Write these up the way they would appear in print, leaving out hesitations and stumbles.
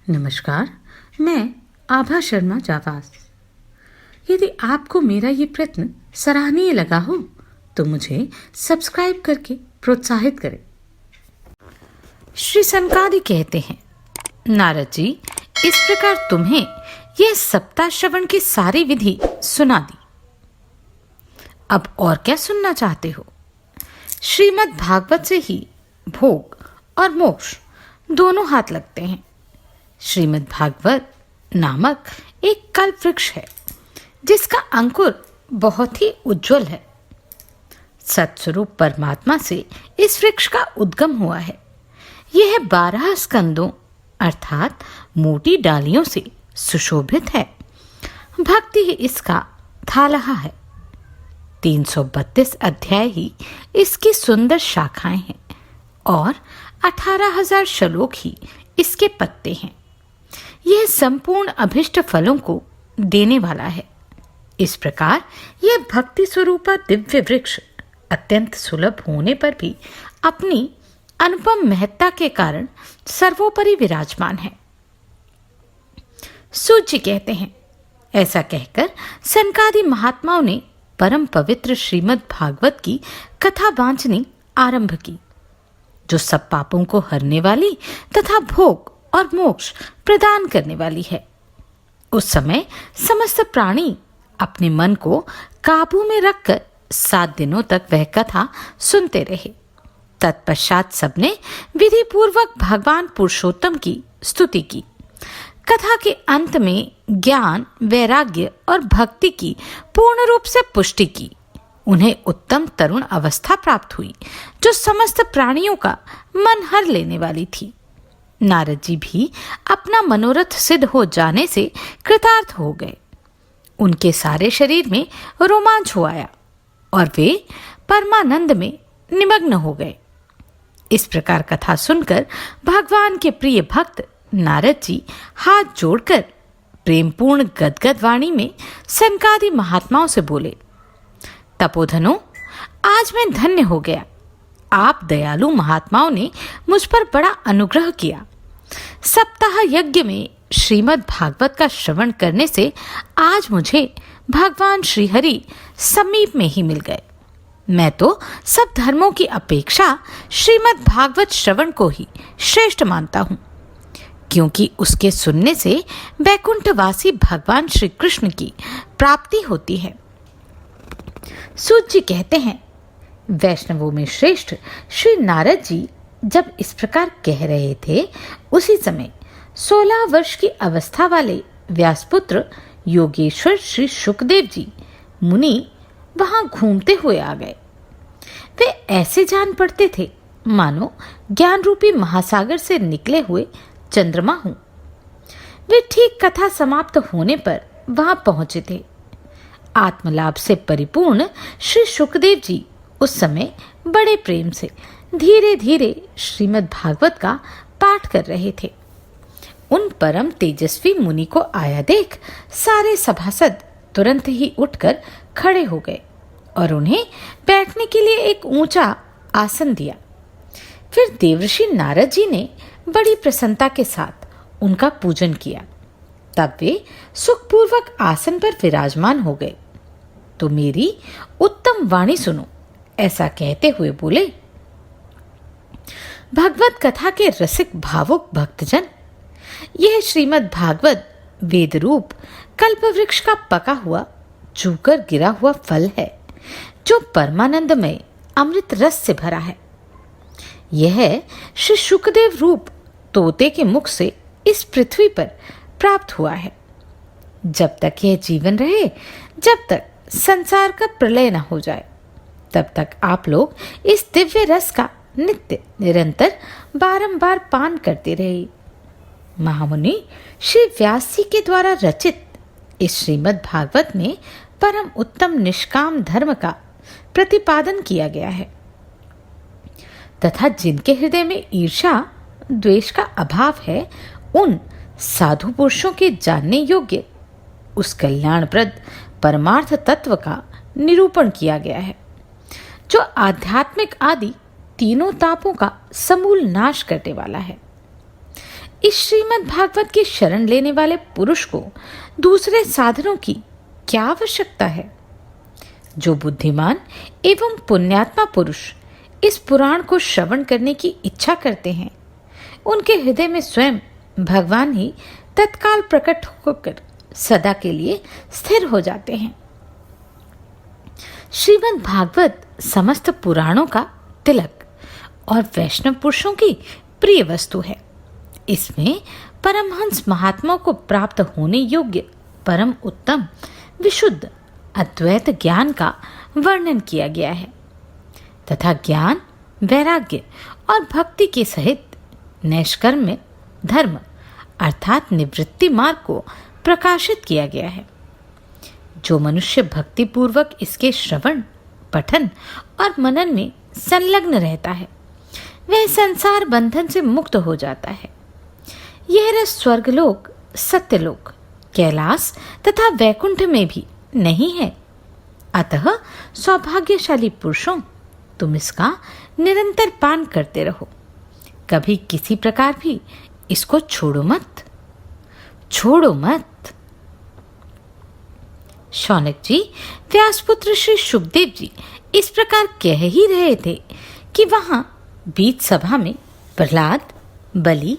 नमस्कार, मैं आभा शर्मा जावास। यदि आपको मेरा ये प्रयत्न सराहनीय लगा हो तो मुझे सब्सक्राइब करके प्रोत्साहित करें। श्री सनकादि कहते हैं, नारद जी, इस प्रकार तुम्हें यह सप्ताह श्रवण की सारी विधि सुना दी। अब और क्या सुनना चाहते हो? श्रीमद् भागवत से ही भोग और मोक्ष दोनों हाथ लगते हैं। श्रीमद् भागवत नामक एक कल्प वृक्ष है जिसका अंकुर बहुत ही उज्जवल है। सत्स्वरूप परमात्मा से इस वृक्ष का उद्गम हुआ है। यह 12 स्कंदों अर्थात मोटी डालियों से सुशोभित है। भक्ति ही इसका थालहा है। 332 अध्याय ही इसकी सुंदर शाखाएं हैं और 18,000 श्लोक ही इसके पत्ते हैं। यह संपूर्ण अभिष्ट फलों को देने वाला है। इस प्रकार यह भक्ति स्वरूपा दिव्य वृक्ष अत्यंत सुलभ होने पर भी अपनी अनुपम महत्ता के कारण सर्वोपरि विराजमान है। सूत जी कहते हैं, ऐसा कहकर सनकादि महात्माओं ने परम पवित्र श्रीमद् भागवत की कथा वांचनी आरंभ की, जो सब पापों को हरने वाली तथा भोग और मोक्ष प्रदान करने वाली है। उस समय समस्त प्राणी अपने मन को काबू में रखकर 7 दिनों तक वह कथा सुनते रहे। तत्पश्चात सबने विधि पूर्वक भगवान पुरुषोत्तम की स्तुति की। कथा के अंत में ज्ञान, वैराग्य और भक्ति की पूर्ण रूप से पुष्टि की। उन्हें उत्तम तरुण अवस्था प्राप्त हुई जो समस्त प्राणियों का मन हर लेने वाली थी। नारद जी भी अपना मनोरथ सिद्ध हो जाने से कृतार्थ हो गए। उनके सारे शरीर में रोमांच हो आया और वे परमानंद में निमग्न हो गए। इस प्रकार कथा सुनकर भगवान के प्रिय भक्त नारद जी हाथ जोड़कर प्रेमपूर्ण गदगद वाणी में सनकादि महात्माओं से बोले, तपोधनो, आज मैं धन्य हो गया। आप दयालु महात्माओं ने मुझ पर बड़ा अनुग्रह किया। सप्ताह यज्ञ में श्रीमद् भागवत का श्रवण करने से आज मुझे भगवान श्रीहरि समीप में ही मिल गए। मैं तो सब धर्मों की अपेक्षा श्रीमद् भागवत श्रवण को ही श्रेष्ठ मानता हूँ, क्योंकि उसके सुनने से वैकुंठवासी भगवान श्री कृष्ण की प्राप्ति होती है। सूत जी कहते हैं, वैष्णवों में श्रेष्ठ श्री नारद जी जब इस प्रकार कह रहे थे, उसी समय 16 वर्ष की अवस्था वाले व्यासपुत्र योगेश्वर श्री शुकदेव जी मुनि वहां घूमते हुए आ गए। वे ऐसे जान पड़ते थे मानो ज्ञान रूपी महासागर से निकले हुए चंद्रमा हूं। वे ठीक कथा समाप्त होने पर वहां पहुंचे थे। आत्मलाभ से परिपूर्ण श्री शुकदेव जी उस समय बड़े प्रेम से धीरे धीरे श्रीमद् भागवत का पाठ कर रहे थे। उन परम तेजस्वी मुनि को आया देख सारे सभासद तुरंत ही उठकर खड़े हो गए और उन्हें बैठने के लिए एक ऊंचा आसन दिया। फिर देवर्षि नारद जी ने बड़ी प्रसन्नता के साथ उनका पूजन किया। तब वे सुखपूर्वक आसन पर विराजमान हो गए। तो मेरी उत्तम वाणी सुनो, ऐसा कहते हुए बोले, भगवत कथा के रसिक भावुक भक्तजन, यह श्रीमद् भागवत वेद रूप कल्प वृक्ष का पका हुआ चूकर गिरा हुआ फल है, जो परमानंदमय अमृत रस से भरा है। यह श्री शुकदेव रूप तोते के मुख से इस पृथ्वी पर प्राप्त हुआ है। जब तक यह जीवन रहे, जब तक संसार का प्रलय न हो जाए, तब तक आप लोग इस दिव्य रस का नित्य निरंतर बारंबार पान करते रहे। महामुनि श्री व्यास जी के द्वारा रचित इस श्रीमद् भागवत में परम उत्तम निष्काम धर्म का प्रतिपादन किया गया है तथा जिनके हृदय में ईर्ष्या द्वेष का अभाव है, उन साधु पुरुषों के जानने योग्य उस कल्याणप्रद परमार्थ तत्व का निरूपण किया गया है, जो आध्यात्मिक आदि तीनों तापों का समूल नाश करने वाला है। इस श्रीमद् भागवत की शरण लेने वाले पुरुष को दूसरे साधनों की क्या आवश्यकता है? जो बुद्धिमान एवं पुण्यात्मा पुरुष इस पुराण को श्रवण करने की इच्छा करते हैं, उनके हृदय में स्वयं भगवान ही तत्काल प्रकट होकर सदा के लिए स्थिर हो जाते हैं। श्रीमद् भागवत समस्त पुराणों का तिलक और वैष्णव पुरुषों की प्रिय वस्तु है। इसमें परमहंस महात्माओं को प्राप्त होने योग्य परम उत्तम विशुद्ध अद्वैत ज्ञान का वर्णन किया गया है तथा ज्ञान, वैराग्य और भक्ति के सहित नैष्कर्म में धर्म अर्थात निवृत्ति मार्ग को प्रकाशित किया गया है। जो मनुष्य भक्ति पूर्वक इसके श्रवण, पठन और मनन में संलग्न रहता है, वह संसार बंधन से मुक्त हो जाता है। यह रस स्वर्गलोक, सत्यलोक, कैलाश तथा वैकुंठ में भी नहीं है। अतः सौभाग्यशाली पुरुषों, तुम इसका निरंतर पान करते रहो, कभी किसी प्रकार भी इसको छोड़ो मत। शौनक जी, व्यासपुत्र श्री शुकदेव जी इस प्रकार कह ही रहे थे कि वहां बीच सभा में प्रहलाद, बलि,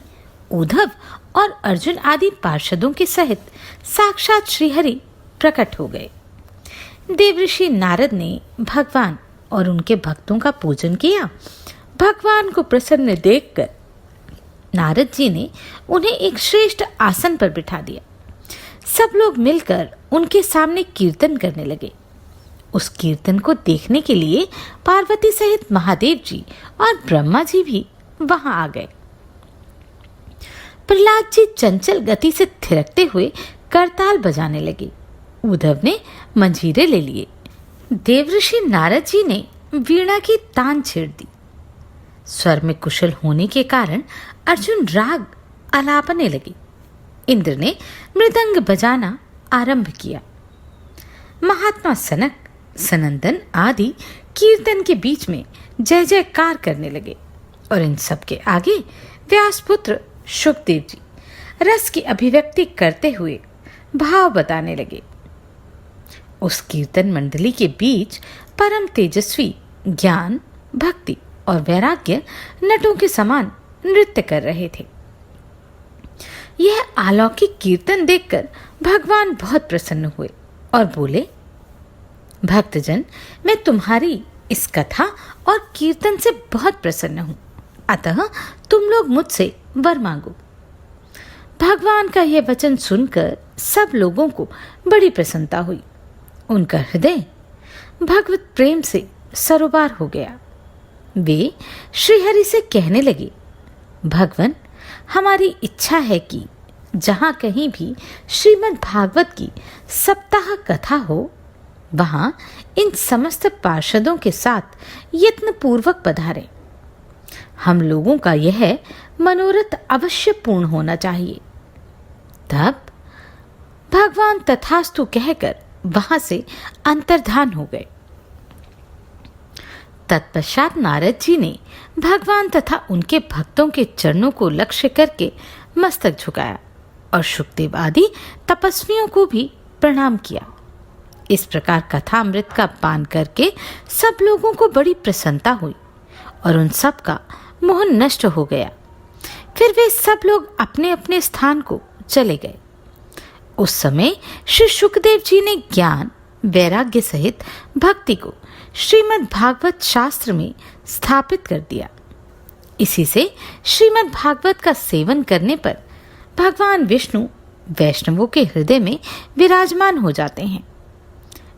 उद्धव और अर्जुन आदि पार्षदों के सहित साक्षात श्रीहरि प्रकट हो गए। देवऋषि नारद ने भगवान और उनके भक्तों का पूजन किया। भगवान को प्रसन्न देखकर नारद जी ने उन्हें एक श्रेष्ठ आसन पर बिठा दिया। सब लोग मिलकर उनके सामने कीर्तन करने लगे। उस कीर्तन को देखने के लिए पार्वती सहित महादेव जी और ब्रह्मा जी भी वहां आ गए। प्रहलाद जी चंचल गति से थिरकते हुए करताल बजाने लगे। उद्धव ने मंजीरे ले लिए। देवऋषि नारद जी ने वीणा की तान छेड़ दी। स्वर में कुशल होने के कारण अर्जुन राग आलापने लगे। इंद्र ने मृदंग बजाना आरंभ किया। महात्मा सनक, सनंदन आदि कीर्तन के बीच में जय जयकार करने लगे और इन सब के आगे व्यासपुत्र शुकदेव जी रस की अभिव्यक्ति करते हुए भाव बताने लगे। उस कीर्तन मंडली के बीच परम तेजस्वी ज्ञान, भक्ति और वैराग्य नटों के समान नृत्य कर रहे थे। यह अलौकिक कीर्तन देखकर भगवान बहुत प्रसन्न हुए और बोले, भक्तजन, मैं तुम्हारी इस कथा और कीर्तन से बहुत प्रसन्न हूं, अतः तुम लोग मुझसे वर मांगो। भगवान का यह वचन सुनकर सब लोगों को बड़ी प्रसन्नता हुई। उनका हृदय भगवत प्रेम से सरोबार हो गया। वे श्रीहरि से कहने लगे, भगवान, हमारी इच्छा है कि जहां कहीं भी श्रीमद् भागवत की सप्ताह कथा हो, वहां इन समस्त पार्षदों के साथ यत्न पूर्वक पधारें। हम लोगों का यह मनोरथ अवश्य पूर्ण होना चाहिए। तब भगवान तथास्तु कहकर वहां से अंतर्धान हो गए। तत्पश्चात नारद जी ने भगवान तथा उनके भक्तों के चरणों को लक्ष्य करके मस्तक झुकाया और शुकदेव आदि तपस्वियों को भी प्रणाम किया। इस प्रकार कथामृत का पान करके सब लोगों को बड़ी प्रसन्नता हुई और उन सब का मोह नष्ट हो गया। फिर वे सब लोग अपने अपने स्थान को चले गए। उस समय श्री शुकदेव जी ने ज्ञान, वैराग्य सहित भक्ति को श्रीमद् भागवत शास्त्र में स्थापित कर दिया। इसी से श्रीमद् भागवत का सेवन करने पर भगवान विष्णु वैष्णवों के हृदय में विराजमान हो जाते हैं।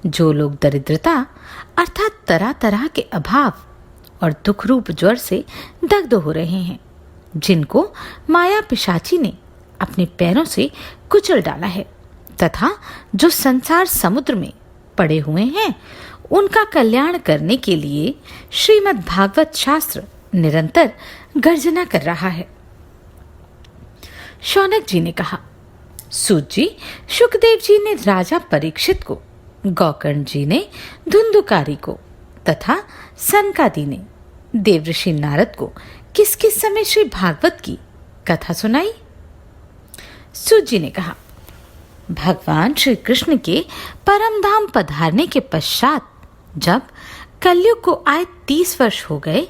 जो लोग दरिद्रता अर्थात तरह तरह के अभाव और दुख रूप ज्वर से दग्ध हो रहे हैं, जिनको माया पिशाची ने अपने पैरों से कुचल डाला है तथा जो संसार समुद्र में पड़े हुए हैं, उनका कल्याण करने के लिए श्रीमद् भागवत शास्त्र निरंतर गर्जना कर रहा है। शौनक जी ने कहा, सूत जी, शुकदेव जी ने राजा परीक्षित को, गौकर्ण जी ने धुंधुकारी को तथा सनकादि ने देवऋषि नारद को किस किस समय श्री भागवत की कथा सुनाई? सूत जी ने कहा, भगवान श्री कृष्ण के परम धाम पधारने के पश्चात जब कलयुग को आए 30 वर्ष हो गए,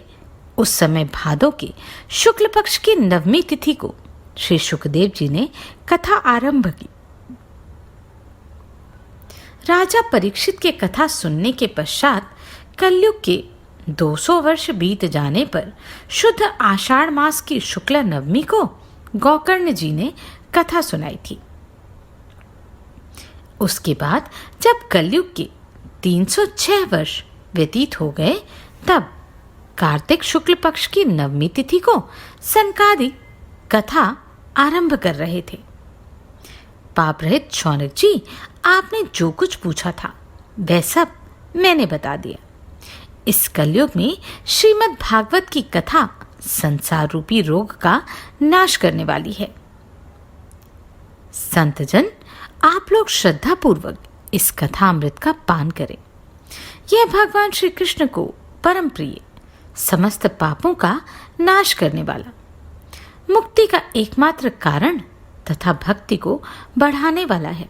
उस समय भादों के शुक्ल पक्ष की 9वीं तिथि को श्री सुखदेव जी ने कथा आरंभ की। राजा परीक्षित के कथा सुनने के पश्चात कलयुग के 200 वर्ष बीत जाने पर शुद्ध आषाढ़ मास की शुक्ल 9वीं को गोकर्ण जी ने कथा सुनाई थी। उसके बाद जब कलयुग के 306 वर्ष व्यतीत हो गए, तब कार्तिक शुक्ल पक्ष की 9वीं तिथि को सनकादि कथा आरंभ कर रहे थे। पाप रहित शौनक जी, आपने जो कुछ पूछा था वह सब मैंने बता दिया। इस कलयुग में श्रीमद् भागवत की कथा संसार रूपी रोग का नाश करने वाली है। संतजन, आप लोग श्रद्धा पूर्वक इस कथा अमृत का पान करें। यह भगवान श्री कृष्ण को परम प्रिय, समस्त पापों का नाश करने वाला, मुक्ति का एकमात्र कारण तथा भक्ति को बढ़ाने वाला है।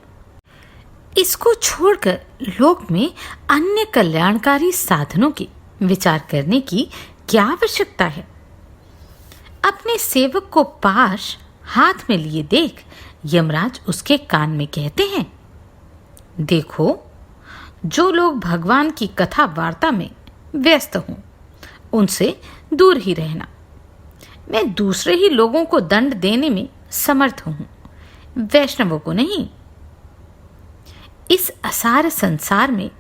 इसको छोड़कर लोक में अन्य कल्याणकारी साधनों की विचार करने की क्या आवश्यकता है? अपने सेवक को पाश हाथ में लिए देख यमराज उसके कान में कहते हैं, देखो, जो लोग भगवान की कथा वार्ता में व्यस्त हों उनसे दूर ही रहना। मैं दूसरे ही लोगों को दंड देने में समर्थ हूं, वैष्णवों को नहीं। इस असार संसार में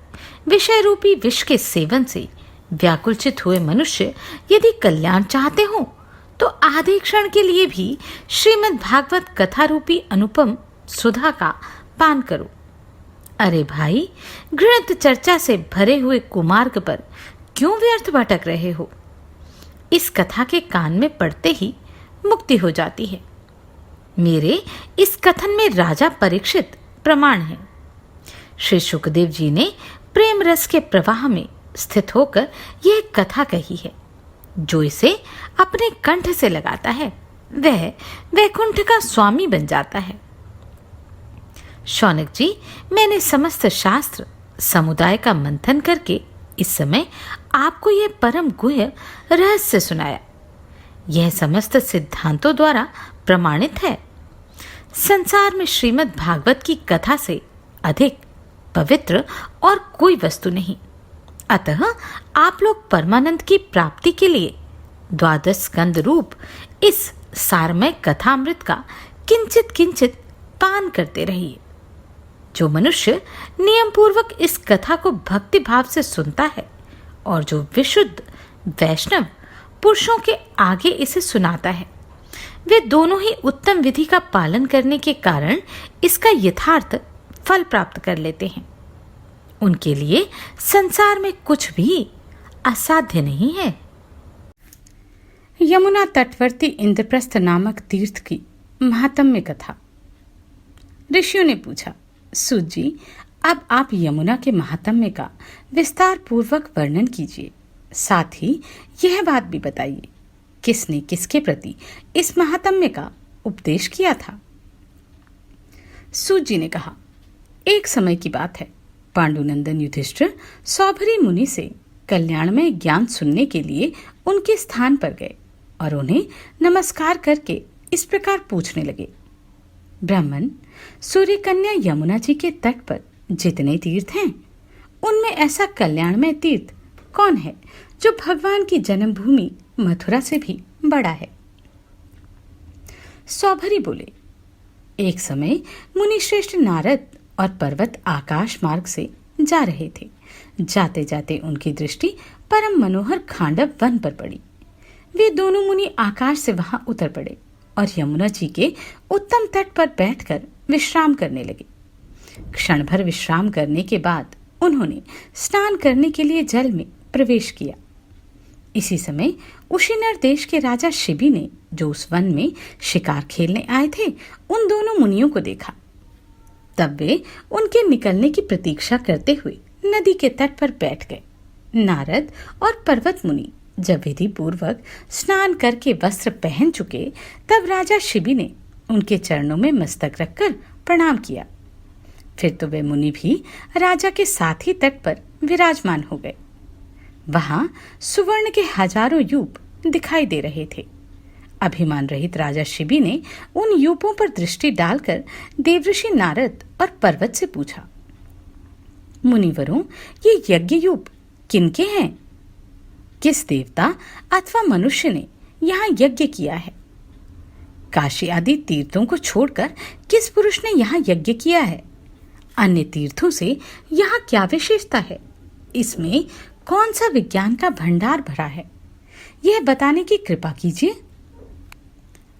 विषय रूपी विष के सेवन से व्याकुलचित हुए मनुष्य यदि कल्याण चाहते हो तो आधे क्षण के लिए भी श्रीमद् भागवत कथा रूपी अनुपम सुधा का पान करो। अरे भाई, घृणित चर्चा से भरे हुए कुमार्ग पर क्यों व्यर्थ भटक रहे हो? इस कथा के कान में पड़ते ही मुक्ति हो जाती है। मेरे इस कथन में राजा परीक्षित प्रमाण है। श्री सुखदेव जी ने प्रेम रस के प्रवाह में स्थित होकर यह कथा कही है। जो इसे अपने कंठ से लगाता है वह वैकुंठ का स्वामी बन जाता है। शौनक जी, मैंने समस्त शास्त्र समुदाय का मंथन करके इस समय आपको यह परम गुह्य रहस्य सुनाया। यह समस्त सिद्धांतों द्वारा प्रमाणित है। संसार में श्रीमद् भागवत की कथा से अधिक पवित्र और कोई वस्तु नहीं। अतः आप लोग परमानंद की प्राप्ति के लिए 12 स्कंद रूप इस सारमय कथामृत का किंचित किंचित पान करते रहिए। जो मनुष्य नियम पूर्वक इस कथा को भक्ति भाव से सुनता है और जो विशुद्ध वैष्णव पुरुषों के आगे इसे सुनाता है, वे दोनों ही उत्तम विधि का पालन करने के कारण इसका यथार्थ फल प्राप्त कर लेते हैं। उनके लिए संसार में कुछ भी असाध्य नहीं है। यमुना तटवर्ती इंद्रप्रस्थ नामक तीर्थ की महात्म्य कथा। ऋषियों ने पूछा, सूत जी, अब आप यमुना के महात्म्य का विस्तार पूर्वक वर्णन कीजिए। साथ ही यह बात भी बताइए, किसने किसके प्रति इस महात्म्य का उपदेश किया था। सूत जी ने कहा, एक समय की बात है। पांडुनंदन युधिष्ठिर सौभरी मुनि से कल्याणमय ज्ञान सुनने के लिए उनके स्थान पर गए और उन्हें नमस्कार करके इस प्रकार पूछने लगे, ब्राह्मण, सूर्य कन्या यमुना जी के तट पर जितने तीर्थ हैं, उनमें ऐसा कल्याणमय तीर्थ कौन है जो भगवान की जन्मभूमि मथुरा से भी बड़ा है? सौभरी बोले, एक समय मुनि श्रेष्ठ नारद और पर्वत आकाश मार्ग से जा रहे थे। जाते जाते उनकी दृष्टि परम मनोहर खांडव वन पर पड़ी। वे दोनों मुनि आकाश से वहां उतर पड़े और यमुना जी के उत्तम तट पर बैठकर विश्राम करने लगे। क्षण भर विश्राम करने के बाद उन्होंने स्नान करने के लिए जल में प्रवेश किया। इसी समय उशीनर देश के राजा शिबी ने, जो उस वन में शिकार खेलने आए थे, उन दोनों मुनियों को देखा। तब वे उनके निकलने की प्रतीक्षा करते हुए नदी के तट पर बैठ गए। नारद और पर्वत मुनि जब विधि पूर्वक स्नान करके वस्त्र पहन चुके, तब राजा शिबी ने उनके चरणों में मस्तक रखकर प्रणाम किया। फिर तो वे मुनि भी राजा के साथ ही तट पर विराजमान हो गए। वहां सुवर्ण के हजारों यूप दिखाई दे रहे थे। अभिमान रहित राजा शिबी ने उन यूपों पर दृष्टि डालकर देवऋषि नारद और पर्वत से पूछा, मुनिवरों, ये यज्ञ यूप किनके हैं? किस देवता अथवा मनुष्य ने यहाँ यज्ञ किया है? काशी आदि तीर्थों को छोड़कर किस पुरुष ने यहाँ यज्ञ किया है? अन्य तीर्थों से यहाँ क्या विशेषता है? इसमें कौन सा विज्ञान का भंडार भरा है? यह बताने की कृपा कीजिए।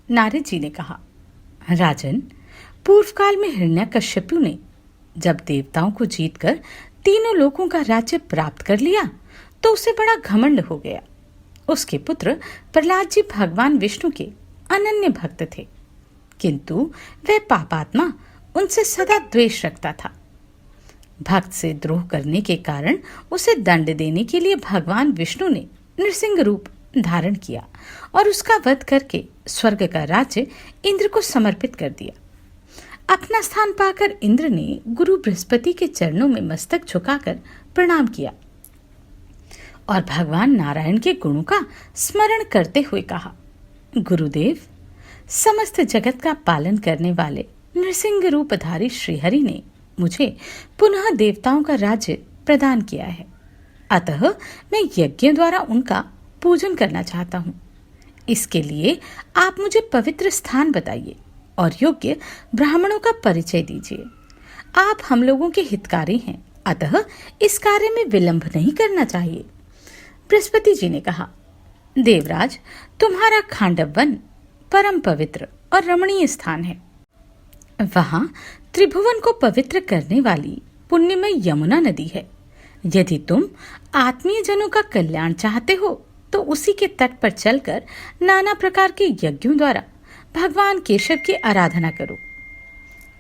नारद जी ने कहा, राजन, पूर्व काल में हिरण्यकश्यपु ने जब देवताओं को जीतकर तीनों लोकों का राज्य प्राप्त कर लिया तो उसे बड़ा घमंड हो गया। उसके पुत्र प्रहलाद जी भगवान विष्णु के अनन्य भक्त थे, किंतु वह पापात्मा उनसे सदा द्वेष रखता था। भक्त से द्रोह करने के कारण उसे दंड देने के लिए भगवान विष्णु ने नृसिंह रूप धारण किया और उसका वध करके स्वर्ग का राज्य इंद्र को समर्पित कर दिया। अपना स्थान पाकर इंद्र ने गुरु बृहस्पति के चरणों में मस्तक झुकाकर प्रणाम किया और भगवान नारायण के गुणों का स्मरण करते हुए कहा, गुरुदेव, समस्त जगत का पालन करने वाले नृसिंह रूपधारी श्रीहरि ने मुझे पुनः देवताओं का राज्य प्रदान किया है, अतः मैं यज्ञ द्वारा उनका पूजन करना चाहता हूँ। इसके लिए आप मुझे पवित्र स्थान बताइए और योग्य ब्राह्मणों का परिचय दीजिए। आप हम लोगों के हितकारी हैं, अतः इस कार्य में विलंब नहीं करना चाहिए। बृहस्पति जी ने कहा, देवराज, तुम्हारा खांडव वन परम पवित्र और रमणीय स्थान है। वहां त्रिभुवन को पवित्र करने वाली पुण्यमय यमुना नदी है। यदि तुम आत्मीय जनों का कल्याण चाहते हो तो उसी के तट पर चलकर नाना प्रकार के यज्ञों द्वारा भगवान केशव की आराधना करो।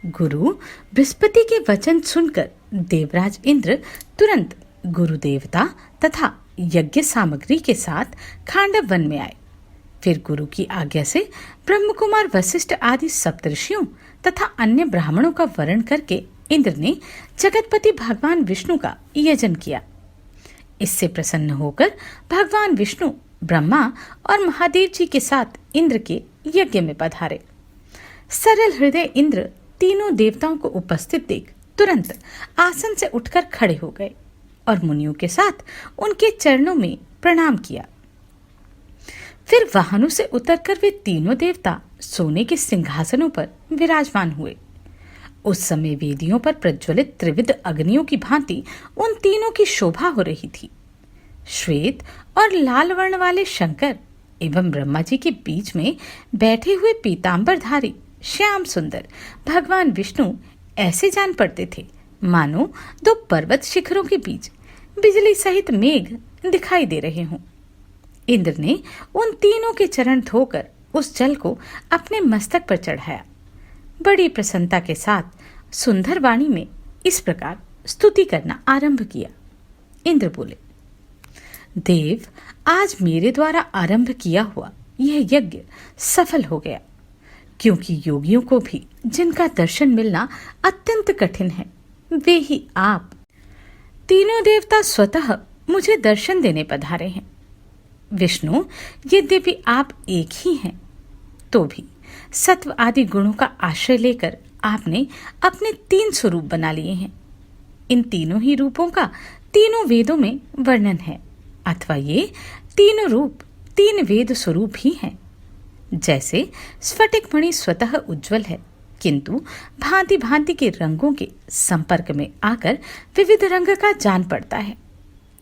गुरु बृहस्पति के वचन सुनकर देवराज इंद्र तुरंत गुरु देवता तथा यज्ञ सामग्री के साथ खांडव वन में आए। फिर गुरु की आज्ञा से ब्रह्म कुमार वशिष्ठ आदि सप्तऋषियों तथा अन्य ब्राह्मणों का वरण करके इंद्र ने जगतपति भगवान विष्णु का यजन किया। इससे प्रसन्न होकर भगवान विष्णु ब्रह्मा और महादेव जी के साथ इंद्र के यज्ञ में पधारे। सरल हृदय इंद्र तीनों देवताओं को उपस्थित देख तुरंत आसन से उठकर खड़े हो गए और मुनियों के साथ उनके चरणों में प्रणाम किया। फिर वाहनों से उतरकर वे तीनों देवता सोने के सिंहासनों पर विराजमान हुए। उस समय वेदियों पर प्रज्वलित त्रिविध अग्नियों की भांति उन तीनों की शोभा हो रही थी। श्वेत और लाल वर्ण वाले शंकर एवं ब्रह्मा जी के बीच में बैठे हुए पीतांबरधारी श्याम सुंदर भगवान विष्णु ऐसे जान पड़ते थे मानो दो पर्वत शिखरों के बीच बिजली सहित मेघ दिखाई दे रहे हों। इंद्र ने उन तीनों के चरण धोकर उस जल को अपने मस्तक पर चढ़ाया। बड़ी प्रसन्नता के साथ सुंदर वाणी में इस प्रकार स्तुति करना आरंभ किया। इंद्र बोले, देव, आज मेरे द्वारा आरंभ किया हुआ यह यज्ञ सफल हो गया, क्योंकि योगियों को भी जिनका दर्शन मिलना अत्यंत कठिन है, वे ही आप तीनों देवता स्वतः मुझे दर्शन देने पधारे हैं। विष्णु, यद्यपि आप एक ही हैं, तो भी सत्व आदि गुणों का आश्रय लेकर आपने अपने 3 स्वरूप बना लिए हैं। इन तीनों ही रूपों का तीनों वेदों में वर्णन है, अथवा ये तीनों रूप 3 वेद स्वरूप ही हैं। जैसे स्फटिक मणि स्वतः उज्जवल है, किंतु भांति भांति के रंगों के संपर्क में आकर विविध रंग का जान पड़ता है,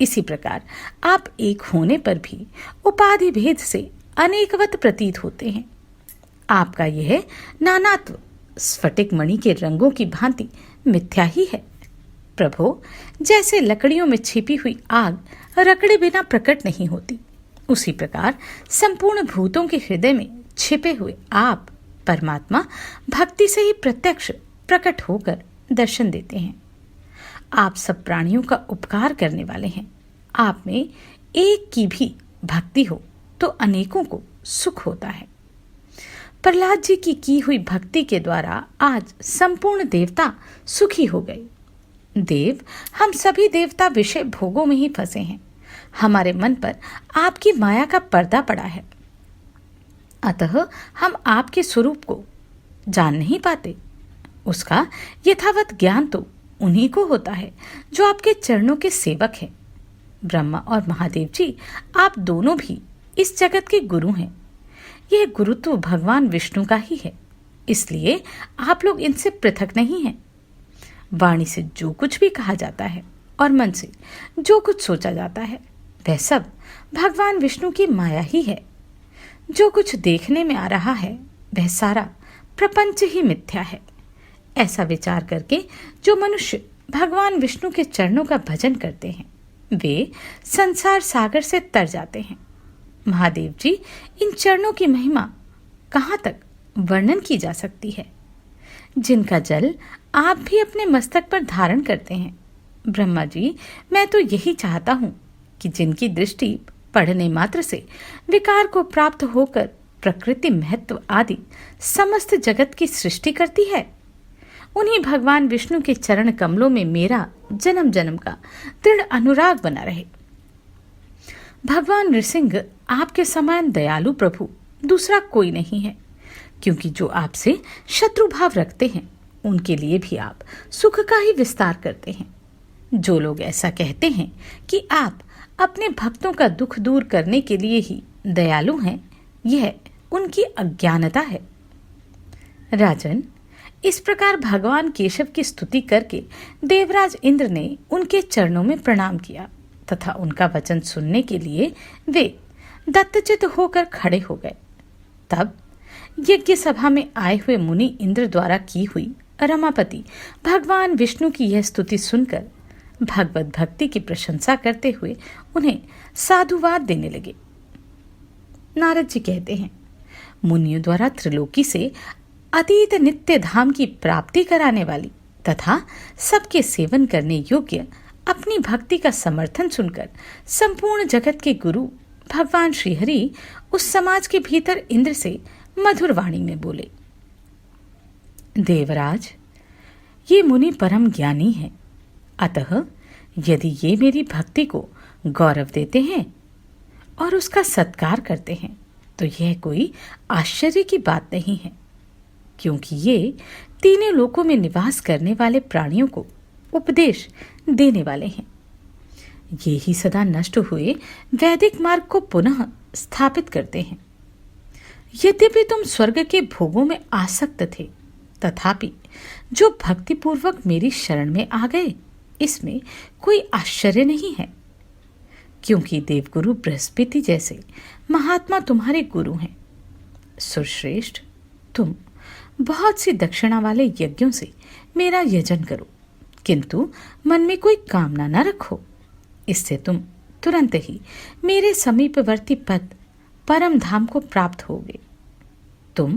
इसी प्रकार आप एक होने पर भी उपाधि भेद से अनेकवत प्रतीत होते हैं। आपका यह नानात्व स्फटिक मणि के रंगों की भांति मिथ्या ही है। प्रभो, जैसे लकड़ियों में छिपी हुई आग रकड़े बिना प्रकट नहीं होती, उसी प्रकार संपूर्ण भूतों के हृदय में छिपे हुए आप परमात्मा भक्ति से ही प्रत्यक्ष प्रकट होकर दर्शन देते हैं। आप सब प्राणियों का उपकार करने वाले हैं। आप में एक की भी भक्ति हो तो अनेकों को सुख होता है। प्रहलाद जी की हुई भक्ति के द्वारा आज संपूर्ण देवता सुखी हो गए। देव, हम सभी देवता विषय भोगों में ही फंसे हैं। हमारे मन पर आपकी माया का पर्दा पड़ा है, अतः हम आपके स्वरूप को जान नहीं पाते। उसका यथावत ज्ञान तो उन्हीं को होता है जो आपके चरणों के सेवक हैं। ब्रह्मा और महादेव जी, आप दोनों भी इस जगत के गुरु हैं। यह गुरुत्व भगवान विष्णु का ही है, इसलिए आप लोग इनसे पृथक नहीं हैं। वाणी से जो कुछ भी कहा जाता है और मन से जो कुछ सोचा जाता है, वह सब भगवान विष्णु की माया ही है। जो कुछ देखने में आ रहा है, वह सारा प्रपंच ही मिथ्या है। ऐसा विचार करके जो मनुष्य भगवान विष्णु के चरणों का भजन करते हैं, वे संसार सागर से तर जाते हैं। महादेव जी, इन चरणों की महिमा कहाँ तक वर्णन की जा सकती है, जिनका जल आप भी अपने मस्तक पर धारण करते हैं। ब्रह्मा जी, मैं तो यही चाहता हूँ कि जिनकी दृष्टि पढ़ने मात्र से विकार को प्राप्त होकर प्रकृति महत्व आदि समस्त जगत की सृष्टि करती है, उन्हीं भगवान विष्णु के चरण कमलों में मेरा जन्म जन्म का दृढ़ अनुराग बना रहे। भगवान नृसिंह, आपके समान दयालु प्रभु दूसरा कोई नहीं है, क्योंकि जो आपसे शत्रु भाव रखते हैं उनके लिए भी आप सुख का ही विस्तार करते हैं। जो लोग ऐसा कहते हैं कि आप अपने भक्तों का दुख दूर करने के लिए ही दयालु हैं, यह उनकी अज्ञानता है। राजन, इस प्रकार भगवान केशव की स्तुति करके देवराज इंद्र ने उनके चरणों में प्रणाम किया तथा उनका वचन सुनने के लिए वे दत्तचित होकर खड़े हो गए। तब यज्ञ सभा में आए हुए मुनि इंद्र द्वारा की हुई रमापति भगवान विष्णु की यह स्तुति सुनकर भगवत भक्ति की प्रशंसा करते हुए उन्हें साधुवाद देने लगे। नारद जी कहते हैं, मुनियों द्वारा त्रिलोकी से अतीत नित्य धाम की प्राप्ति कराने वाली तथा सबके सेवन करने योग्य अपनी भक्ति का समर्थन सुनकर संपूर्ण जगत के गुरु भगवान श्रीहरि उस समाज के भीतर इंद्र से मधुर वाणी में बोले, देवराज, ये मुनि परम ज्ञानी हैं, अतः यदि ये मेरी भक्ति को गौरव देते हैं और उसका सत्कार करते हैं तो यह कोई आश्चर्य की बात नहीं है, क्योंकि ये तीनों लोकों में निवास करने वाले प्राणियों को उपदेश देने वाले हैं। ये ही सदा नष्ट हुए वैदिक मार्ग को पुनः स्थापित करते हैं। यद्यपि तुम स्वर्ग के भोगों में आसक्त थे, तथापि जो भक्तिपूर्वक मेरी शरण में आ गए, इसमें कोई आश्चर्य नहीं है, क्योंकि देवगुरु बृहस्पति जैसे महात्मा तुम्हारे गुरु हैं। सुरश्रेष्ठ, तुम बहुत सी दक्षिणा वाले यज्ञों से मेरा यजन करो, किंतु मन में कोई कामना न रखो। इससे तुम तुरंत ही मेरे समीपवर्ती पद परम धाम को प्राप्त होगे। तुम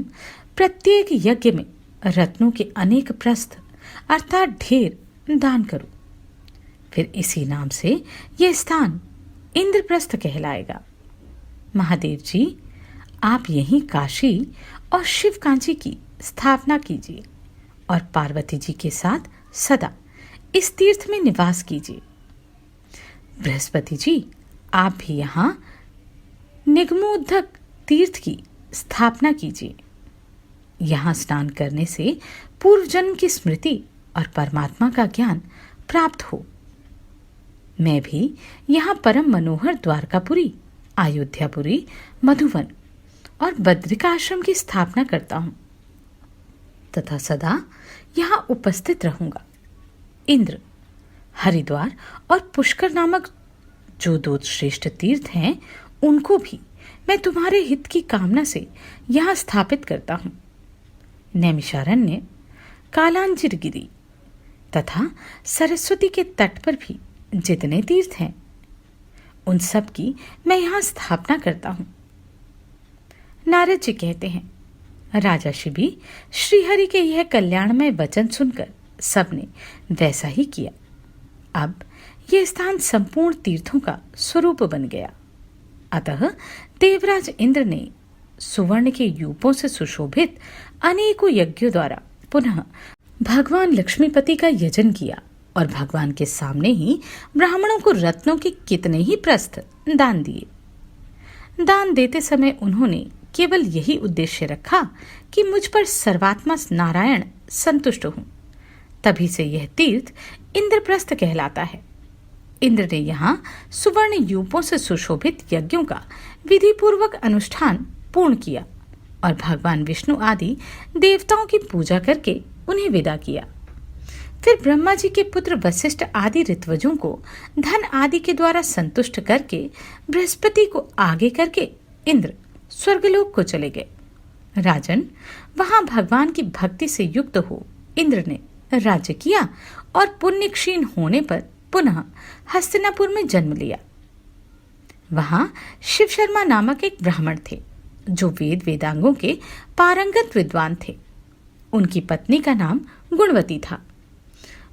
प्रत्येक यज्ञ में रत्नों के अनेक प्रस्थ अर्थात ढेर दान करो, फिर इसी नाम से यह स्थान इंद्रप्रस्थ कहलाएगा। महादेव जी, आप यहीं काशी और शिव कांची की स्थापना कीजिए और पार्वती जी के साथ सदा इस तीर्थ में निवास कीजिए। बृहस्पति जी, आप भी यहाँ निगमोद्धक तीर्थ की स्थापना कीजिए। यहाँ स्नान करने से पूर्व जन्म की स्मृति और परमात्मा का ज्ञान प्राप्त हो। मैं भी यहाँ परम मनोहर द्वारकापुरी, अयोध्यापुरी, मधुवन और बद्रिकाश्रम की स्थापना करता हूँ तथा सदा यहाँ उपस्थित रहूंगा। इंद्र, हरिद्वार और पुष्कर नामक जो दो श्रेष्ठ तीर्थ हैं, उनको भी मैं तुम्हारे हित की कामना से यहाँ स्थापित करता हूँ। नैमिषारण्य, कालांजिरगिरी तथा सरस्वती के तट पर भी जितने तीर्थ हैं, उन सब की मैं यहाँ स्थापना करता हूँ। नारद जी कहते हैं, राजा शिबी, श्रीहरि के यह कल्याणमय वचन सुनकर सबने वैसा ही किया। अब यह स्थान संपूर्ण तीर्थों का स्वरूप बन गया। अतः देवराज इंद्र ने सुवर्ण के यूपों से सुशोभित अनेकों यज्ञों द्वारा पुनः भगवान लक्ष्मीपति का यजन किया और भगवान के सामने ही ब्राह्मणों को रत्नों के कितने ही प्रस्थ दान दिए। दान देते समय उन्होंने केवल यही उद्देश्य रखा कि मुझ पर सर्वात्मा नारायण संतुष्ट हों। तभी से यह तीर्थ इंद्रप्रस्थ कहलाता है। इंद्र ने यहाँ सुवर्ण यूपों से सुशोभित यज्ञों का विधि पूर्वक अनुष्ठान पूर्ण किया और भगवान विष्णु आदि देवताओं की पूजा करके उन्हें विदा किया। फिर ब्रह्मा जी के पुत्र वशिष्ठ आदि ऋत्वजों को धन आदि के द्वारा संतुष्ट करके बृहस्पति को आगे करके इंद्र स्वर्गलोक को चले गए। राजन, वहां भगवान की भक्ति से युक्त हो इंद्र ने राज्य किया और पुण्य क्षीण होने पर पुनः हस्तिनापुर में जन्म लिया। वहां शिव शर्मा नामक एक ब्राह्मण थे जो वेद वेदांगों के पारंगत विद्वान थे। उनकी पत्नी का नाम गुणवती था।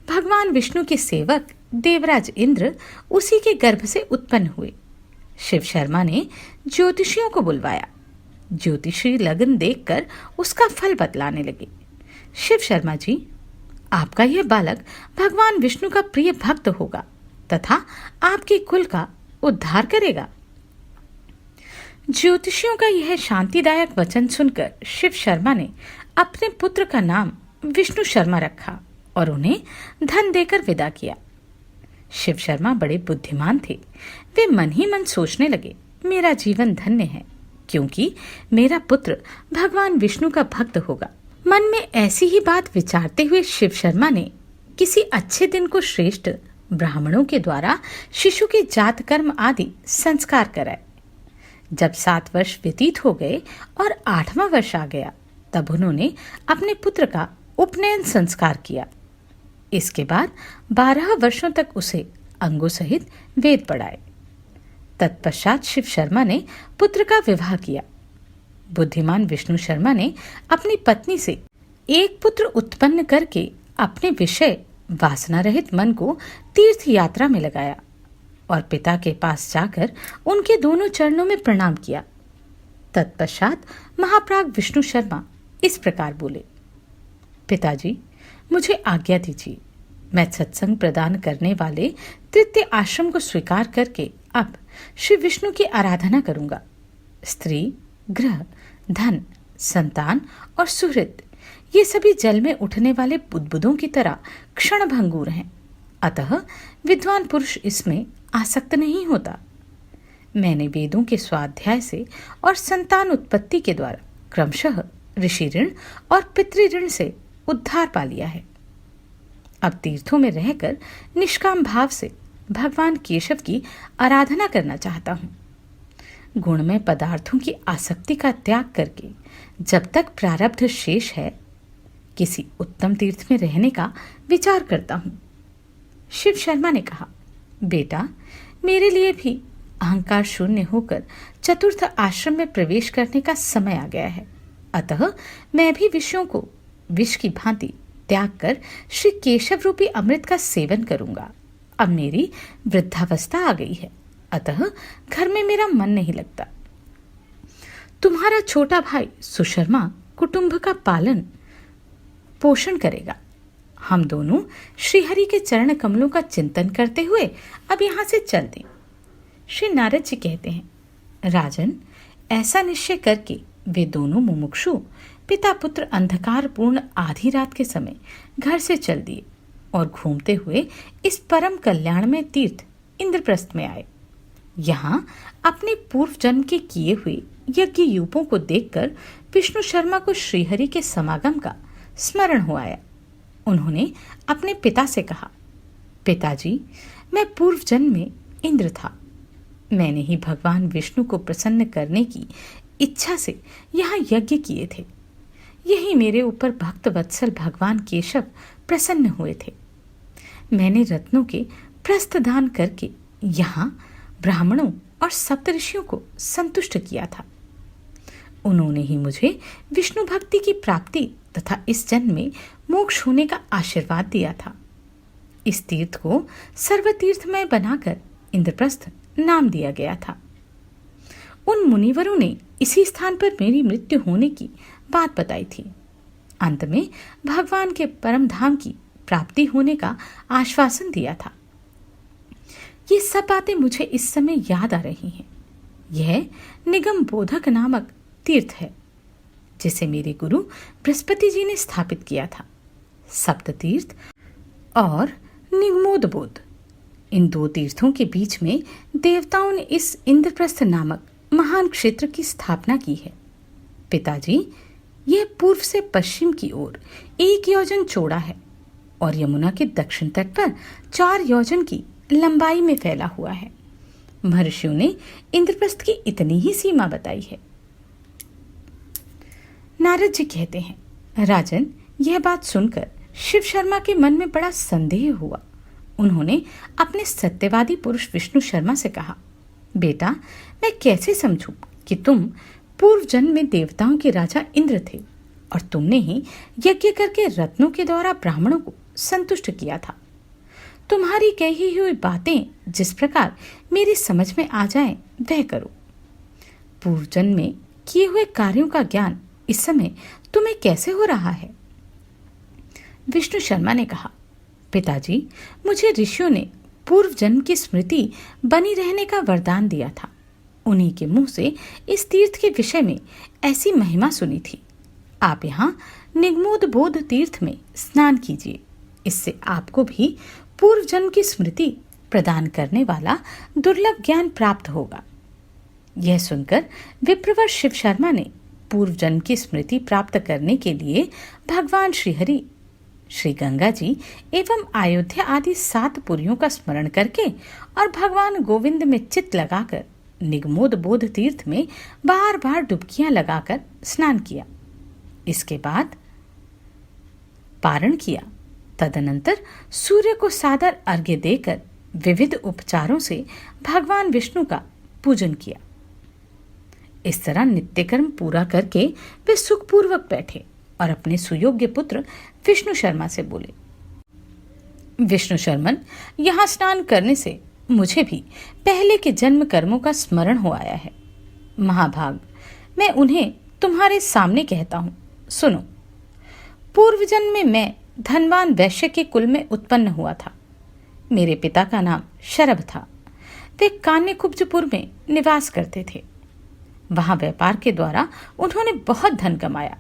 भगवान विष्णु के सेवक देवराज इंद्र उसी के गर्भ से उत्पन्न हुए। शिव शर्मा ने ज्योतिषियों को बुलवाया। ज्योतिषी लगन देखकर उसका फल बतलाने लगे। शिव शर्मा जी, आपका यह बालक भगवान विष्णु का प्रिय भक्त होगा तथा आपके कुल का उद्धार करेगा। ज्योतिषियों का यह शांतिदायक वचन सुनकर शिव शर्मा ने अपने पुत्र का नाम विष्णु शर्मा रखा और उन्हें धन देकर विदा किया। शिव शर्मा बड़े बुद्धिमान थे। वे मन ही मन सोचने लगे, मेरा जीवन धन्य है क्योंकि मेरा पुत्र भगवान विष्णु का भक्त होगा। मन में ऐसी ही बात विचारते हुए शिव शर्मा ने किसी अच्छे दिन को श्रेष्ठ ब्राह्मणों के द्वारा शिशु के जात कर्म आदि संस्कार कराए। जब 7 वर्ष व्यतीत हो गए और 8वां वर्ष आ गया तब उन्होंने अपने पुत्र का उपनयन संस्कार किया। इसके बाद 12 वर्षों तक उसे अंगों सहित वेद पढ़ाए। तत्पश्चात शिव शर्मा ने पुत्र का विवाह किया। बुद्धिमान विष्णु शर्मा ने अपनी पत्नी से एक पुत्र उत्पन्न करके अपने विषय वासना रहित मन को तीर्थ यात्रा में लगाया और पिता के पास जाकर उनके दोनों चरणों में प्रणाम किया। तत्पश्चात महाप्राग विष्णु शर्मा इस प्रकार बोले, पिताजी, मुझे आज्ञा दीजिए। मैं सत्संग प्रदान करने वाले तृतीय आश्रम को स्वीकार करके अब श्री विष्णु की आराधना करूंगा। स्त्री, गृह, धन, संतान और सुहृद ये सभी जल में उठने वाले बुदबुदों की तरह क्षण भंगुर हैं। अतः विद्वान पुरुष इसमें आसक्त नहीं होता। मैंने वेदों के स्वाध्याय से और संतान उत्पत्ति के द्वारा क्रमशः ऋषि ऋण और पितृ ऋण से उद्धार पा लिया है। अब तीर्थों में रहकर निष्काम भाव से भगवान केशव की आराधना करना चाहता हूँ। गुणमय पदार्थों की आसक्ति का त्याग करके जब तक प्रारब्ध शेष है किसी उत्तम तीर्थ में रहने का विचार करता हूँ। शिव शर्मा ने कहा, बेटा, मेरे लिए भी अहंकार शून्य होकर चतुर्थ आश्रम में प्रवेश करने का समय आ गया है। अतः मैं भी विषयों को विष की भांति त्याग कर श्री केशव रूपी अमृत का सेवन करूंगा। अब मेरी वृद्धावस्था आ गई है, अतः घर में मेरा मन नहीं लगता। तुम्हारा छोटा भाई सुशर्मा कुटुंब का पालन पोषण करेगा। हम दोनों श्रीहरि के चरण कमलों का चिंतन करते हुए अब यहाँ से चल दें। श्री नारद जी कहते हैं, राजन, ऐसा निश्चय करके वे दोनों मुमुक्षु पिता पुत्र अंधकारपूर्ण आधी रात के समय घर से चल दिए और घूमते हुए इस परम कल्याणमय तीर्थ इंद्रप्रस्थ में आए। यहाँ अपने पूर्व जन्म के किए हुए यज्ञ यूपों को देखकर विष्णु शर्मा को श्रीहरि के समागम का स्मरण हो आया। उन्होंने अपने पिता से कहा, पिताजी, मैं पूर्व जन्म में इंद्र था। मैंने ही भगवान विष्णु को प्रसन्न करने की इच्छा से यहाँ यज्ञ किए थे। यही मेरे ऊपर भक्त वत्सल भगवान केशव प्रसन्न हुए थे। मैंने रत्नों के प्रस्थ दान करके यहाँ ब्राह्मणों और सप्तऋषियों को संतुष्ट किया था। उन्होंने ही मुझे विष्णु भक्ति की प्राप्ति तथा इस जन्म में मोक्ष होने का आशीर्वाद दिया था। इस तीर्थ को सर्वतीर्थमय बनाकर इंद्रप्रस्थ नाम दिया गया था। उन मुनिवरों ने इसी स्थान पर मेरी मृत्यु होने की बात बताई थी। अंत में भगवान के परम धाम की प्राप्ति होने का आश्वासन दिया था। ये सब बातें मुझे इस समय याद आ रही हैं। यह निगम बोधक नामक तीर्थ है जिसे मेरे गुरु बृहस्पति जी ने स्थापित किया था। सप्त तीर्थ और निगमोदबोध, इन दो तीर्थों के बीच में देवताओं ने इस इंद्रप्रस्थ नामक महान क्षेत्र की स्थापना की है। पिताजी, यह पूर्व से पश्चिम की ओर 1 योजन चौड़ा है और यमुना के दक्षिण तट पर 4 योजन की लंबाई में फैला हुआ है। महर्षियों ने इंद्रप्रस्थ की इतनी ही सीमा बताई है। नारद जी कहते हैं, राजन, यह बात सुनकर शिव शर्मा के मन में बड़ा संदेह हुआ। उन्होंने अपने सत्यवादी पुरुष विष्णु शर्मा से कहा, बेटा, मैं कैसे समझूं कि तुम पूर्व जन्म में देवताओं के राजा इंद्र थे और तुमने ही यज्ञ करके रत्नों के द्वारा ब्राह्मणों को संतुष्ट किया था। तुम्हारी कही हुई बातें जिस प्रकार मेरी समझ में आ जाएं, वह करो। पूर्व जन्म में किए हुए कार्यों का ज्ञान इस समय तुम्हें कैसे हो रहा है? विष्णु शर्मा ने कहा, पिताजी, मुझे ऋषियों ने पूर्व जन्म की स्मृति बनी रहने का वरदान दिया था। उन्हीं के मुंह से इस तीर्थ के विषय में ऐसी महिमा सुनी थी। आप यहाँ निगमोदबोध तीर्थ में स्नान कीजिए, इससे आपको भी पूर्व जन्म की स्मृति प्रदान करने वाला दुर्लभ ज्ञान प्राप्त होगा। यह सुनकर विप्रवर शिव शर्मा ने पूर्व जन्म की स्मृति प्राप्त करने के लिए भगवान श्रीहरि, श्री गंगा जी एवं अयोध्या आदि 7 पुरियों का स्मरण करके और भगवान गोविंद में चित्त लगाकर निगमोदबोध तीर्थ में बार बार डुबकियां लगाकर स्नान किया। इसके बाद पारण किया। तदनंतर सूर्य को सादर अर्घ्य देकर विविध उपचारों से भगवान विष्णु का पूजन किया। इस तरह नित्यकर्म पूरा करके वे सुखपूर्वक बैठे और अपने सुयोग्य पुत्र विष्णु शर्मा से बोले, विष्णु शर्मन, यहाँ स्नान करने से मुझे भी पहले के जन्म कर्मों का स्मरण हो आया है। महाभाग, मैं उन्हें तुम्हारे सामने कहता हूँ, सुनो। पूर्व जन्म में मैं धनवान वैश्य के कुल में उत्पन्न हुआ था। मेरे पिता का नाम शरभ था। वे कान्यकुब्जपुर में निवास करते थे। वहां व्यापार के द्वारा उन्होंने बहुत धन कमाया,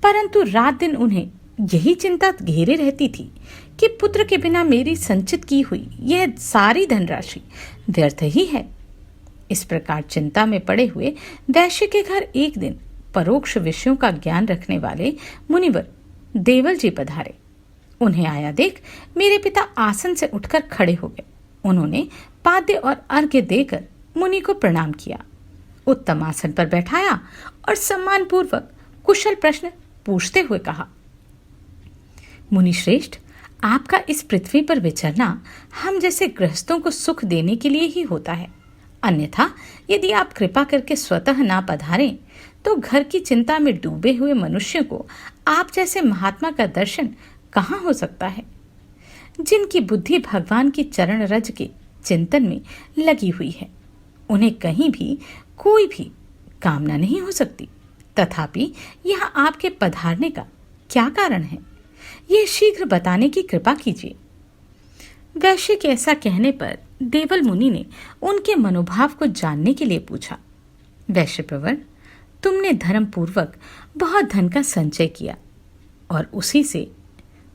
परंतु रात दिन उन्हें यही चिंता घेरे रहती थी कि पुत्र के बिना मेरी संचित की हुई यह सारी धनराशि व्यर्थ ही है। इस प्रकार चिंता में पड़े हुए वैश्य के घर एक दिन परोक्ष विषयों का ज्ञान रखने वाले मुनिवर देवल जी पधारे। उन्हें आया देख मेरे पिता आसन से उठकर खड़े हो गए। उन्होंने पाद्य और अर्घ्य देकर मुनि को प्रणाम किया, उत्तम आसन पर बैठाया और सम्मान पूर्वक कुशल प्रश्न पूछते हुए कहा, मुनि श्रेष्ठ, आपका इस पृथ्वी पर विचरना हम जैसे गृहस्थों को सुख देने के लिए ही होता है। अन्यथा यदि आप कृपा करके स्वतः ना पधारें तो घर की चिंता में डूबे हुए मनुष्य को आप जैसे महात्मा का दर्शन कहाँ हो सकता है। जिनकी बुद्धि भगवान की चरण रज के चिंतन में लगी हुई है, उन्हें कहीं भी कोई भी कामना नहीं हो सकती। तथापि यहाँ आपके पधारने का क्या कारण है, यह शीघ्र बताने की कृपा कीजिए। वैश्य के ऐसा कहने पर देवल मुनि ने उनके मनोभाव को जानने के लिए पूछा, वैश्य प्रवर, तुमने धर्म पूर्वक बहुत धन का संचय किया और उसी से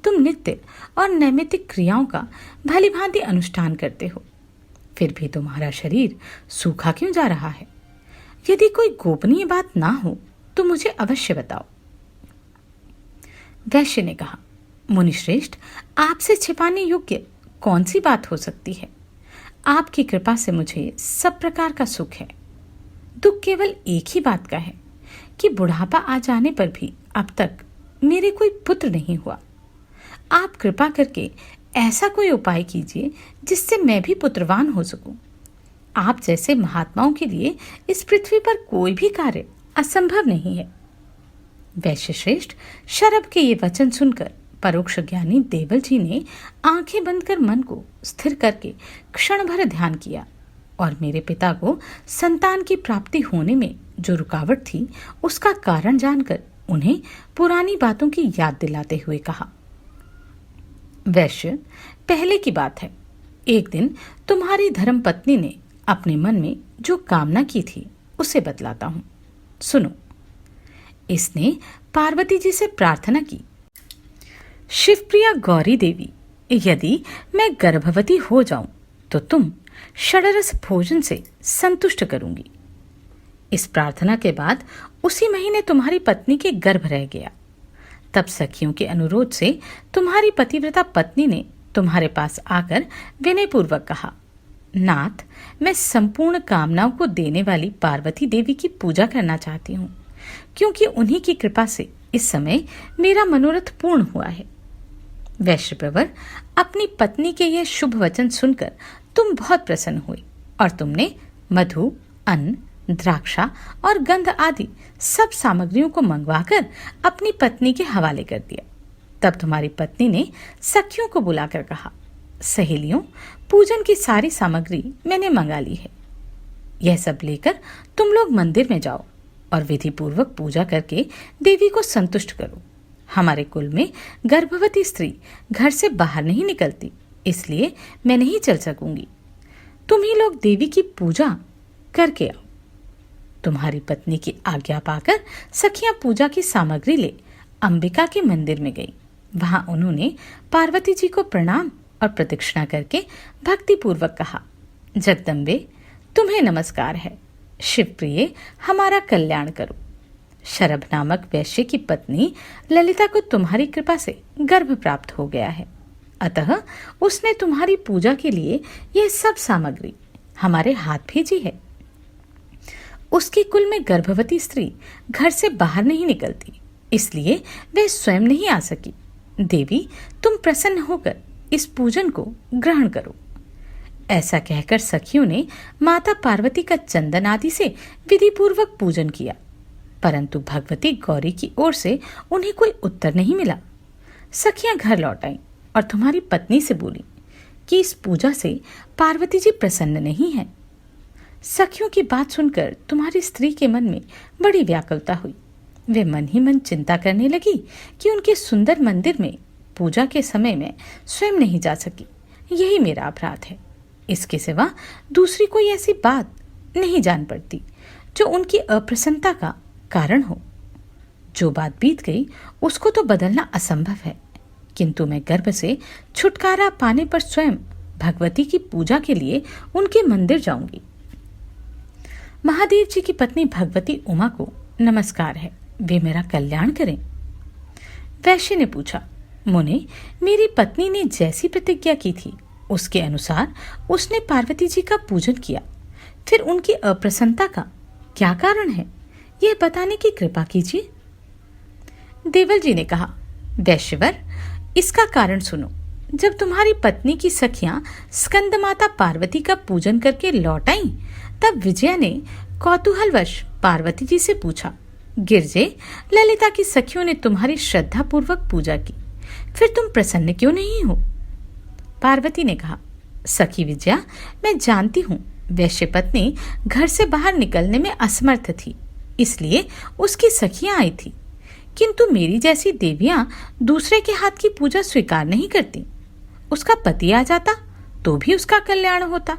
तुम नित्य और नैमित्तिक क्रियाओं का भलीभांति अनुष्ठान करते हो, फिर भी तुम्हारा शरीर सूखा क्यों जा रहा है? यदि कोई गोपनीय बात ना हो तो मुझे अवश्य बताओ। वैश्य ने कहा, मुनिश्रेष्ठ, आपसे छिपाने योग्य कौन सी बात हो सकती है? आपकी कृपा से मुझे सब प्रकार का सुख है। दुख केवल एक ही बात का है कि बुढ़ापा आ जाने पर भी अब तक मेरे कोई पुत्र नहीं हुआ। आप कृपा करके ऐसा कोई उपाय कीजिए जिससे मैं भी पुत्रवान हो सकूं। आप जैसे महात्माओं के लिए इस पृथ्वी पर कोई भी कार्य असंभव नहीं है। वैश्य श्रेष्ठ, शरभ के ये वचन सुनकर परोक्ष ज्ञानी देवल जी ने आंखें बंद कर मन को स्थिर करके क्षण भर ध्यान किया और मेरे पिता को संतान की प्राप्ति होने में जो रुकावट थी उसका कारण जानकर उन्हें पुरानी बातों की याद दिलाते हुए कहा, वैश्य, पहले की बात है, एक दिन तुम्हारी धर्मपत्नी ने अपने मन में जो कामना की थी उसे बतलाता हूं, सुनो। इसने पार्वती जी से प्रार्थना की, शिवप्रिया गौरी देवी, यदि मैं गर्भवती हो जाऊं तो तुम षडरस भोजन से संतुष्ट करूंगी। इस प्रार्थना के बाद उसी महीने तुम्हारी पत्नी के गर्भ रह गया। तब सखियों के अनुरोध से तुम्हारी पतिव्रता पत्नी ने तुम्हारे पास आकर विनयपूर्वक कहा, नाथ, मैं संपूर्ण कामनाओं को देने वाली पार्वती देवी की पूजा करना चाहती हूँ, क्योंकि उन्हीं की कृपा से इस समय मेरा मनोरथ पूर्ण हुआ है। वैश्यप्रवर, अपनी पत्नी के यह शुभ वचन सुनकर तुम बहुत प्रसन्न हुई और तुमने मधु, अन्न, द्राक्षा और गंध आदि सब सामग्रियों को मंगवाकर अपनी पत्नी के हवाले कर दिया। तब तुम्हारी पत्नी ने सखियों को बुलाकर कहा, सहेलियों, पूजन की सारी सामग्री मैंने मंगा ली है। यह सब लेकर तुम लोग मंदिर में जाओ और विधि पूर्वक पूजा करके देवी को संतुष्ट करो। हमारे कुल में गर्भवती स्त्री घर से बाहर नहीं निकलती, इसलिए मैं नहीं चल सकूंगी। तुम ही लोग देवी की पूजा करके आओ। तुम्हारी पत्नी की आज्ञा पाकर सखियां पूजा की सामग्री ले अंबिका के मंदिर में गई। वहां उन्होंने पार्वती जी को प्रणाम और प्रदक्षिणा करके भक्ति पूर्वक कहा, जगदम्बे, तुम्हें नमस्कार है। शिवप्रिय, हमारा कल्याण करो। शरभ नामक वैश्य की पत्नी ललिता को तुम्हारी कृपा से गर्भ प्राप्त हो गया है, अतः उसने तुम्हारी पूजा के लिए यह सब सामग्री हमारे हाथ भेजी है। उसके कुल में गर्भवती स्त्री घर से बाहर नहीं निकलती, इसलिए वह स्वयं नहीं आ सकी। देवी, तुम प्रसन्न होकर इस पूजन को ग्रहण करो। ऐसा कहकर सखियों ने माता पार्वती का चंदन आदि से विधि पूर्वक पूजन किया, परंतु भगवती गौरी की ओर से उन्हें कोई उत्तर नहीं मिला। सखियां घर लौट आईं और तुम्हारी पत्नी से बोली कि इस पूजा से पार्वती जी प्रसन्न नहीं है। सखियों की बात सुनकर तुम्हारी स्त्री के मन में बड़ी व्याकुलता हुई। वे मन ही मन चिंता करने लगी कि उनके सुंदर मंदिर में पूजा के समय में स्वयं नहीं जा सकी। यही मेरा अपराध है। इसके सिवा दूसरी कोई ऐसी बात नहीं जान पड़ती जो उनकी अप्रसन्नता का कारण हो। जो बात बीत गई उसको तो बदलना असंभव है, किंतु मैं गर्भ से छुटकारा पाने पर स्वयं भगवती की पूजा के लिए उनके मंदिर जाऊंगी। महादेव जी की पत्नी भगवती उमा को नमस्कार है, वे मेरा कल्याण करें। वैश्य ने पूछा, मुने, मेरी पत्नी ने जैसी प्रतिज्ञा की थी उसके अनुसार उसने पार्वती जी का पूजन किया, फिर उनकी अप्रसन्नता का क्या कारण है, यह बताने की कृपा कीजिए। देवल जी ने कहा, वैश्यवर, इसका कारण सुनो। जब तुम्हारी पत्नी की सखियां स्कंद माता पार्वती का पूजन करके लौट आईं, तब विजया ने कौतूहलवश पार्वती जी से पूछा, गिरजे, ललिता की सखियों ने तुम्हारी श्रद्धा पूर्वक पूजा की, फिर तुम प्रसन्न क्यों नहीं हो? पार्वती ने कहा, सखी विजया, मैं जानती हूँ वैश्य पत्नी घर से बाहर निकलने में असमर्थ थी, इसलिए उसकी सखियां आई थी, किंतु मेरी जैसी देवियां दूसरे के हाथ की पूजा स्वीकार नहीं करती। उसका पति आ जाता तो भी उसका कल्याण होता।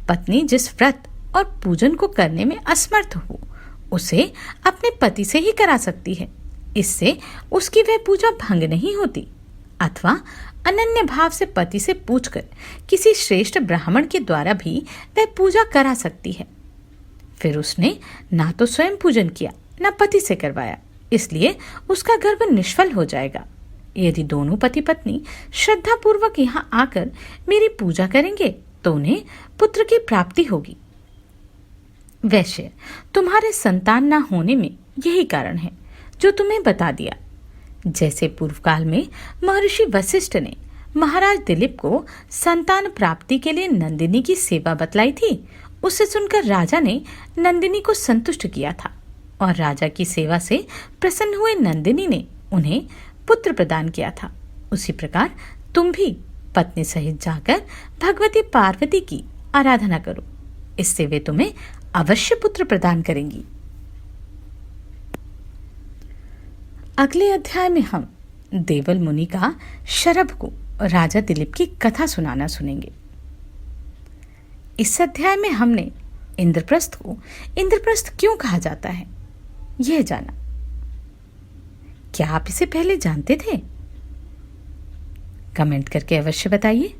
पत्नी जिस व्रत और पूजन को करने में असमर्थ हो उसे अपने पति से ही करा सकती है, इससे उसकी वह पूजा भंग नहीं होती। अथवा अनन्य भाव से पति से पूछकर किसी श्रेष्ठ ब्राह्मण के द्वारा भी वह पूजा करा सकती है। फिर उसने ना तो स्वयं पूजन किया ना पति से करवाया, इसलिए उसका गर्भ निष्फल हो जाएगा। यदि दोनों पति पत्नी श्रद्धा पूर्वक यहाँ आकर मेरी पूजा करेंगे तो उन्हें पुत्र की प्राप्ति होगी। वैश्य, तुम्हारे संतान न होने में यही कारण है जो तुम्हें बता दिया। जैसे पूर्व काल में महर्षि वशिष्ठ ने महाराज दिलीप को संतान प्राप्ति के लिए नंदिनी की सेवा बतलाई थी, उसे सुनकर राजा ने नंदिनी को संतुष्ट किया था और राजा की सेवा से प्रसन्न हुए नंदिनी ने उन्हें पुत्र प्रदान किया था। उसी प्रकार तुम भी पत्नी सहित जाकर भगवती पार्वती की आराधना करो इससे वे तुम्हें अवश्य पुत्र प्रदान करेंगी। अगले अध्याय में हम देवल मुनि का शरभ को राजा दिलीप की कथा सुनाना सुनेंगे। इस अध्याय में हमने इंद्रप्रस्थ को इंद्रप्रस्थ क्यों कहा जाता है यह जाना। क्या आप इसे पहले जानते थे? कमेंट करके अवश्य बताइए।